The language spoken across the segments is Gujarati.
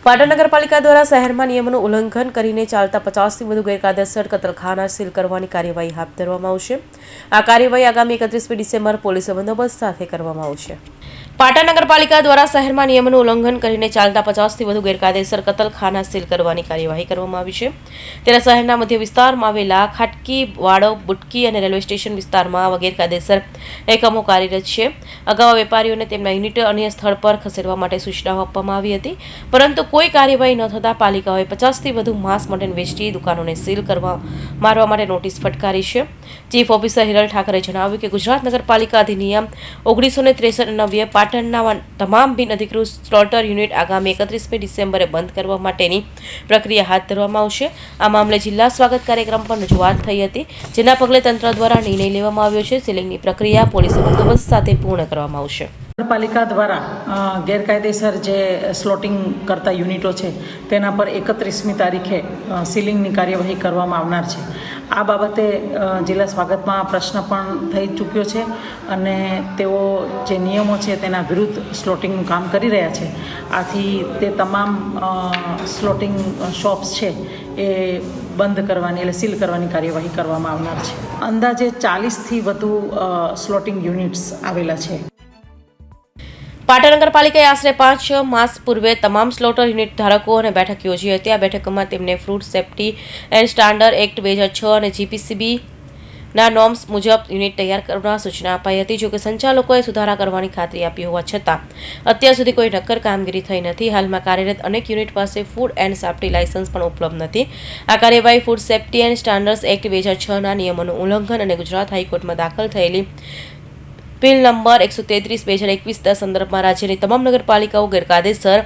પાટણ નગરપાલિકા દ્વારા શહેરમાં નિયમોનું ઉલ્લંઘન કરીને ચાલતા 50થી વધુ ગેરકાયદેસર કતલખાના સીલ કરવાની કાર્યવાહી હાથ ધરવામાં આવશે। આ કાર્યવાહી આગામી 31 ડિસેમ્બર પોલીસ બંદોબસ્ત સાથે કરવામાં આવશે। પાટણ નગરપાલિકા દ્વારા શહેરમાં નિયમોનું ઉલ્લંઘન કરીને ચાલતા 50થી વધુ ગેરકાયદેસર કતલખાના સીલ કરવાની કાર્યવાહી કરવામાં આવી છે। ત્યારે શહેરના મધ્ય વિસ્તારમાં આવેલા ખાટકી, વાડો, બુટકી અને રેલવે સ્ટેશન વિસ્તારમાં ગેરકાયદેસર એકમો કાર્યરત છે। અગાઉ વેપારીઓને તેમના યુનિટ અન્ય સ્થળ પર ખસેડવા માટે સૂચનાઓ આપવામાં આવી હતી, પરંતુ કોઈ કાર્યવાહી ન થતાં પાલિકાએ 50થી વધુ માંસ મટન વેચતી દુકાનોને સીલ મારવા માટે નોટિસ ફટકારી છે। ચીફ ઓફિસર હિરલ ઠાકરે જણાવ્યું કે ગુજરાત નગરપાલિકા અધિનિયમ 1963 અન્વયે પાટણના તમામ બિનઅધિકૃત સ્લોટર યુનિટ આગામી 31 ડિસેમ્બરે બંધ કરવા માટેની પ્રક્રિયા હાથ ધરવામાં આવશે। આ મામલે જિલ્લા સ્વાગત કાર્યક્રમ પર રજૂઆત થઈ હતી, જેના પગલે તંત્ર દ્વારા નિર્ણય લેવામાં આવ્યો છે। સીલિંગની પ્રક્રિયા પોલીસ બંદોબસ્ત સાથે પૂર્ણ કરવામાં આવશે। નગરપાલિકા દ્વારા ગેરકાયદેસર જે સ્લોટિંગ કરતા યુનિટો છે તેના પર 31મી તારીખે સીલિંગની કાર્યવાહી કરવામાં આવનાર છે। આ બાબતે જિલ્લા સ્વાગતમાં પ્રશ્ન પણ થઈ ચૂક્યો છે અને તેઓ જે નિયમો છે તેના વિરુદ્ધ સ્લોટિંગનું કામ કરી રહ્યા છે। આથી તે તમામ સ્લોટિંગ શોપ્સ છે એ બંધ કરવાની એટલે સીલ કરવાની કાર્યવાહી કરવામાં આવનાર છે। અંદાજે 40થી વધુ સ્લોટિંગ યુનિટ્સ આવેલા છે। પાટણ નગરપાલિકાએ આશરે 5 માસ પૂર્વે તમામ સ્લોટર યુનિટ ધારકો અને બેઠક યોજી હતી। આ બેઠકમાં તેમને food safety and standard act 2006 અને જીપીસીબીના નોર્મ્સ મુજબ યુનિટ તૈયાર કરવા સૂચના અપાઈ હતી। જોકે સંચાલકોએ સુધારા કરવાની ખાતરી આપી હોવા છતાં અત્યાર સુધી કોઈ નક્કર કામગીરી થઈ નથી। હાલમાં કાર્યરત અનેક યુનિટ પાસે ફૂડ એન્ડ સેફ્ટી લાયસન્સ પણ ઉપલબ્ધ નથી। આ કાર્યવાહી food safety and standards act 2006ના નિયમોનું ઉલ્લંઘન અને ગુજરાત હાઈકોર્ટમાં દાખલ થયેલી બિલ નંબર 133/2021 સંદર્ભમાં રાજ્યની તમામ નગરપાલિકાઓ ગેરકાયદેસર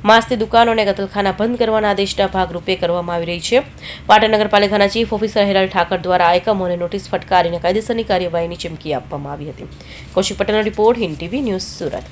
માંસની દુકાનો અને કતલખાના બંધ કરવાના આદેશના ભાગરૂપે કરવામાં આવી રહી છે। પાટણ નગરપાલિકાના ચીફ ઓફિસર હિરલ ઠાકર દ્વારા આ એકમોને નોટિસ ફટકારીને કાયદેસરની કાર્યવાહીની ચીમકી આપવામાં આવી હતી। કૌશિક પટેલનો report, Hind TV news, Surat.